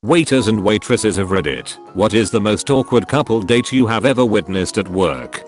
Waiters and waitresses of Reddit, what is the most awkward couple date you have ever witnessed at work?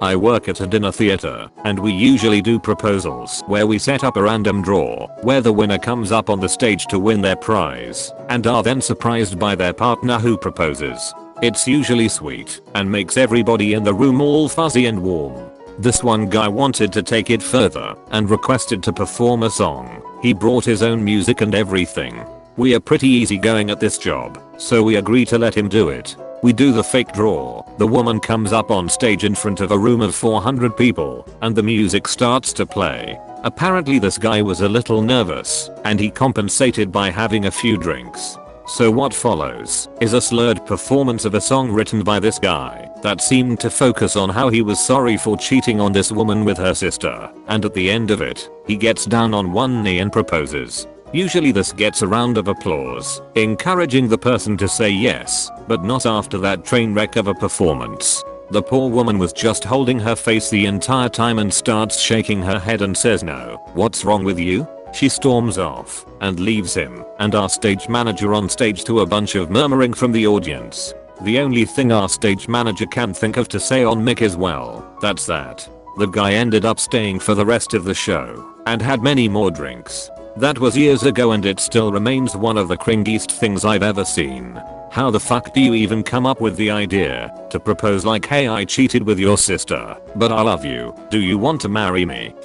I work at a dinner theater, and we usually do proposals where we set up a random draw where the winner comes up on the stage to win their prize and are then surprised by their partner who proposes. It's usually sweet and makes everybody in the room all fuzzy and warm. This one guy wanted to take it further and requested to perform a song. He brought his own music and everything. We are pretty easygoing at this job, so we agree to let him do it. We do the fake draw. The woman comes up on stage in front of a room of 400 people, and the music starts to play. Apparently this guy was a little nervous, and he compensated by having a few drinks. So what follows is a slurred performance of a song written by this guy that seemed to focus on how he was sorry for cheating on this woman with her sister, and at the end of it, he gets down on one knee and proposes. Usually this gets a round of applause, encouraging the person to say yes, but not after that train wreck of a performance. The poor woman was just holding her face the entire time and starts shaking her head and says, "No, what's wrong with you?" She storms off and leaves him and our stage manager on stage to a bunch of murmuring from the audience. The only thing our stage manager can think of to say on mic is, "Well, that's that." The guy ended up staying for the rest of the show and had many more drinks. That was years ago and it still remains one of the cringiest things I've ever seen. How the fuck do you even come up with the idea to propose like, "Hey, I cheated with your sister, but I love you. Do you want to marry me?"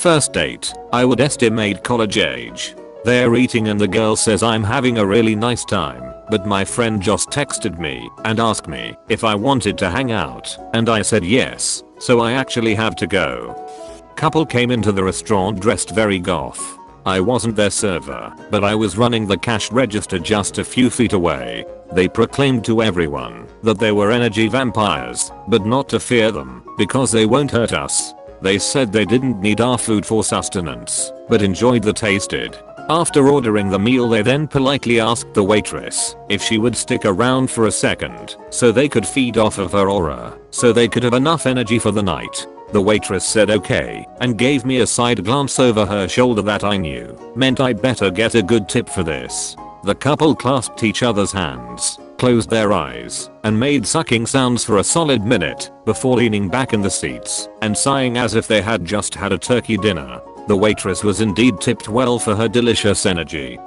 First date, I would estimate college age. They're eating and the girl says, "I'm having a really nice time, but my friend just texted me and asked me if I wanted to hang out, and I said yes, so I actually have to go." Couple came into the restaurant dressed very goth. I wasn't their server, but I was running the cash register just a few feet away. They proclaimed to everyone that they were energy vampires, but not to fear them, because they won't hurt us. They said they didn't need our food for sustenance, but enjoyed the tasted. After ordering the meal they then politely asked the waitress if she would stick around for a second so they could feed off of her aura, so they could have enough energy for the night. The waitress said okay and gave me a side glance over her shoulder that I knew meant I better get a good tip for this. The couple clasped each other's hands, closed their eyes, and made sucking sounds for a solid minute before leaning back in the seats and sighing as if they had just had a turkey dinner. The waitress was indeed tipped well for her delicious energy.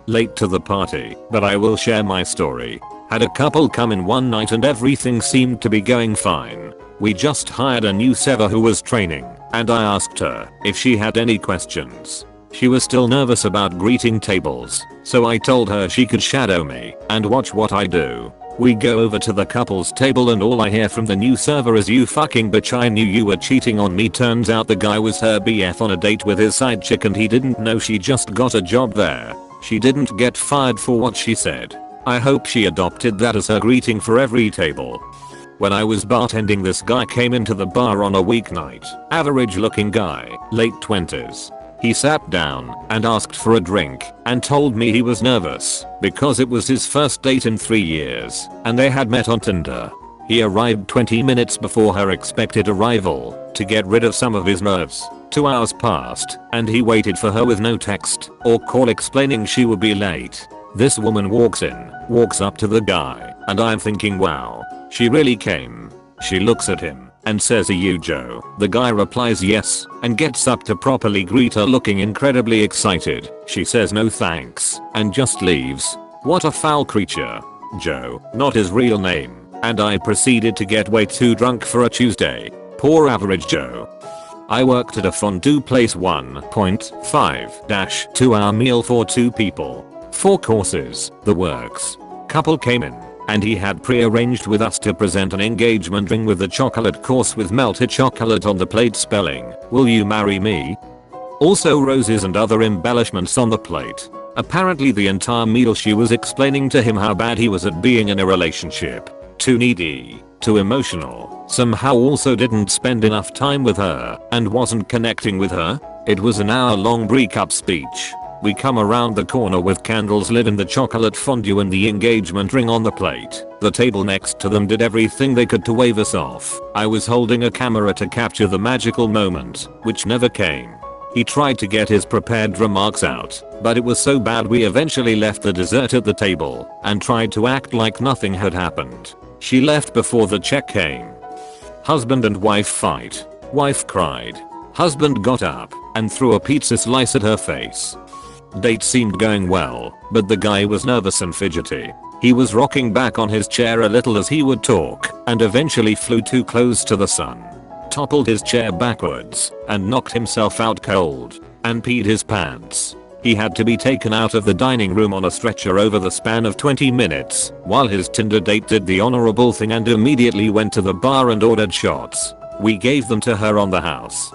Late to the party, but I will share my story. Had a couple come in one night and everything seemed to be going fine. We just hired a new server who was training, and I asked her if she had any questions. She was still nervous about greeting tables, so I told her she could shadow me and watch what I do. We go over to the couple's table and all I hear from the new server is, "You fucking bitch, I knew you were cheating on me." Turns out the guy was her BF on a date with his side chick and he didn't know she just got a job there. She didn't get fired for what she said. I hope she adopted that as her greeting for every table. When I was bartending, this guy came into the bar on a weeknight. Average looking guy, late 20s. He sat down and asked for a drink and told me he was nervous because it was his first date in 3 years and they had met on Tinder. He arrived 20 minutes before her expected arrival to get rid of some of his nerves. 2 hours passed and he waited for her with no text or call explaining she would be late. This woman walks up to the guy, and I'm thinking, wow, she really came. She looks at him and says, "Are you Joe?" The guy replies yes and gets up to properly greet her looking incredibly excited. She says no thanks and just leaves. What a foul creature. Joe, not his real name, and I proceeded to get way too drunk for a Tuesday. Poor average Joe. I worked at a fondue place, 1.5-2 hour meal for 2 people. 4 courses, the works. Couple came in, and he had pre-arranged with us to present an engagement ring with a chocolate course with melted chocolate on the plate spelling, "Will you marry me?" Also roses and other embellishments on the plate. Apparently the entire meal she was explaining to him how bad he was at being in a relationship. Too needy, too emotional, somehow also didn't spend enough time with her and wasn't connecting with her. It was an hour-long breakup speech. We come around the corner with candles lit and the chocolate fondue and the engagement ring on the plate. The table next to them did everything they could to wave us off. I was holding a camera to capture the magical moment, which never came. He tried to get his prepared remarks out, but it was so bad we eventually left the dessert at the table and tried to act like nothing had happened. She left before the check came. Husband and wife fight. Wife cried. Husband got up and threw a pizza slice at her face. Date seemed going well, but the guy was nervous and fidgety. He was rocking back on his chair a little as he would talk and eventually flew too close to the sun. Toppled his chair backwards and knocked himself out cold and peed his pants. He had to be taken out of the dining room on a stretcher over the span of 20 minutes while his Tinder date did the honorable thing and immediately went to the bar and ordered shots. We gave them to her on the house.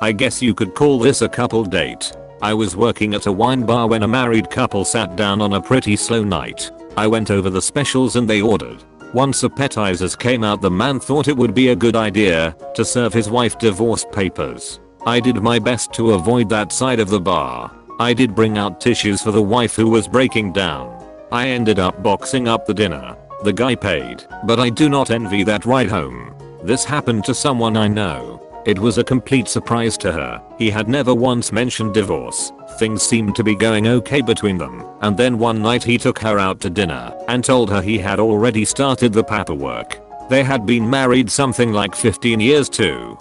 I guess you could call this a couple date. I was working at a wine bar when a married couple sat down on a pretty slow night. I went over the specials and they ordered. Once appetizers came out, the man thought it would be a good idea to serve his wife divorce papers. I did my best to avoid that side of the bar. I did bring out tissues for the wife who was breaking down. I ended up boxing up the dinner. The guy paid, but I do not envy that ride home. This happened to someone I know. It was a complete surprise to her. He had never once mentioned divorce. Things seemed to be going okay between them, and then one night he took her out to dinner and told her he had already started the paperwork. They had been married something like 15 years too.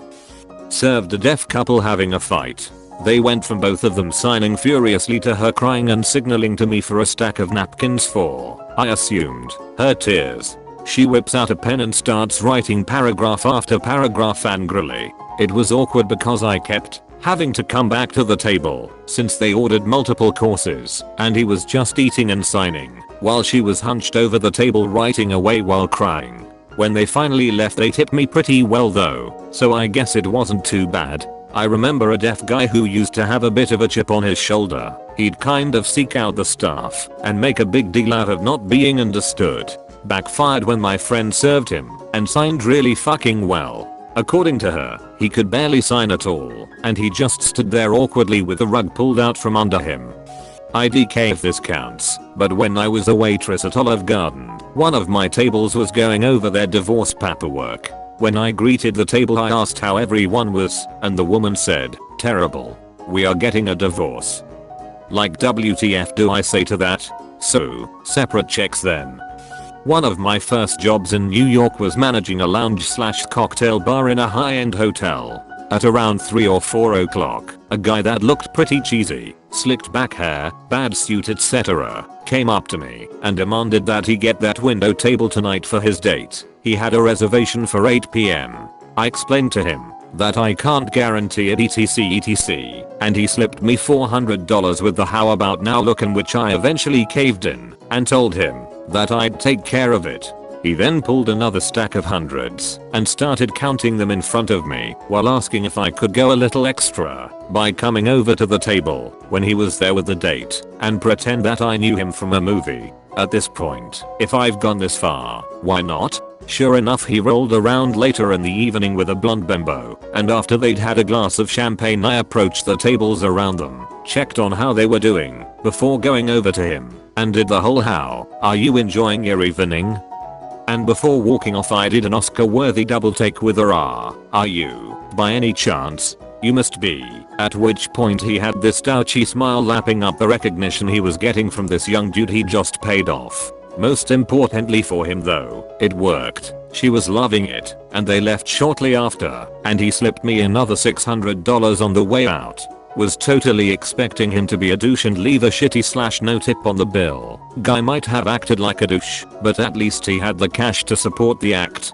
Served a deaf couple having a fight. They went from both of them signing furiously to her crying and signaling to me for a stack of napkins for, I assumed, her tears. She whips out a pen and starts writing paragraph after paragraph angrily. It was awkward because I kept having to come back to the table since they ordered multiple courses and he was just eating and signing while she was hunched over the table writing away while crying. When they finally left they tipped me pretty well though, so I guess it wasn't too bad. I remember a deaf guy who used to have a bit of a chip on his shoulder. He'd kind of seek out the staff and make a big deal out of not being understood. Backfired when my friend served him and signed really fucking well. According to her, he could barely sign at all and he just stood there awkwardly with the rug pulled out from under him. IDK if this counts, but when I was a waitress at Olive Garden, one of my tables was going over their divorce paperwork. When I greeted the table I asked how everyone was and the woman said, "Terrible. We are getting a divorce." Like WTF do I say to that? So, separate checks then. One of my first jobs in New York was managing a lounge/cocktail bar in a high-end hotel. At around 3 or 4 o'clock, a guy that looked pretty cheesy, slicked back hair, bad suit etc., came up to me and demanded that he get that window table tonight for his date. He had a reservation for 8 p.m. I explained to him that I can't guarantee it etc, and he slipped me $400 with the "how about now" look, in which I eventually caved in and told him that I'd take care of it. He then pulled another stack of hundreds and started counting them in front of me while asking if I could go a little extra by coming over to the table when he was there with the date and pretend that I knew him from a movie. At this point, if I've gone this far, why not? Sure enough, he rolled around later in the evening with a blonde bimbo, and after they'd had a glass of champagne I approached the tables around them, checked on how they were doing before going over to him, and did the whole "how are you enjoying your evening?" And before walking off I did an Oscar-worthy double take with a "are you, by any chance? You must be," at which point he had this douchy smile lapping up the recognition he was getting from this young dude he just paid off. Most importantly for him though, it worked. She was loving it, and they left shortly after, and he slipped me another $600 on the way out. Was totally expecting him to be a douche and leave a shitty "no tip" on the bill. Guy might have acted like a douche, but at least he had the cash to support the act.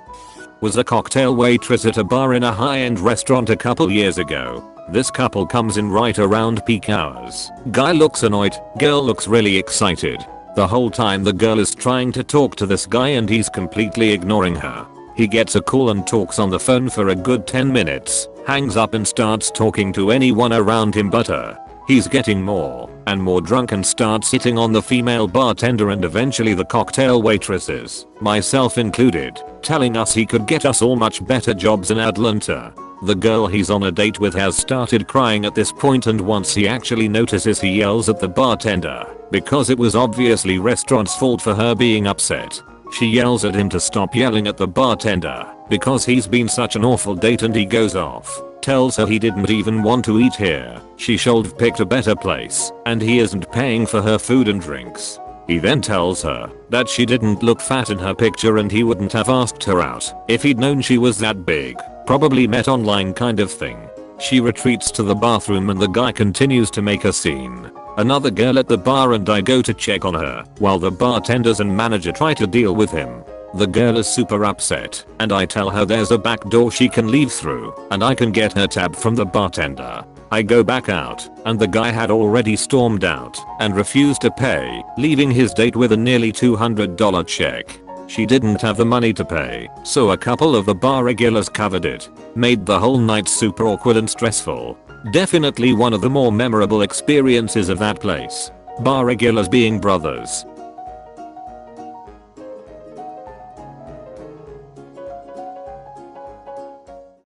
Was a cocktail waitress at a bar in a high-end restaurant a couple years ago. This couple comes in right around peak hours. Guy looks annoyed, girl looks really excited. The whole time the girl is trying to talk to this guy and he's completely ignoring her. He gets a call and talks on the phone for a good 10 minutes, hangs up and starts talking to anyone around him but her. He's getting more and more drunk and starts hitting on the female bartender and eventually the cocktail waitresses, myself included, telling us he could get us all much better jobs in Atlanta. The girl he's on a date with has started crying at this point, and once he actually notices he yells at the bartender because it was obviously restaurant's fault for her being upset. She yells at him to stop yelling at the bartender because he's been such an awful date and he goes off, tells her he didn't even want to eat here, she should've picked a better place, and he isn't paying for her food and drinks. He then tells her that she didn't look fat in her picture and he wouldn't have asked her out if he'd known she was that big. Probably met online kind of thing. She retreats to the bathroom and the guy continues to make a scene. Another girl at the bar and I go to check on her while the bartenders and manager try to deal with him. The girl is super upset and I tell her there's a back door she can leave through and I can get her tab from the bartender. I go back out and the guy had already stormed out and refused to pay, leaving his date with a nearly $200 check. She didn't have the money to pay, so a couple of the bar regulars covered it. Made the whole night super awkward and stressful. Definitely one of the more memorable experiences of that place. Bar regulars being brothers.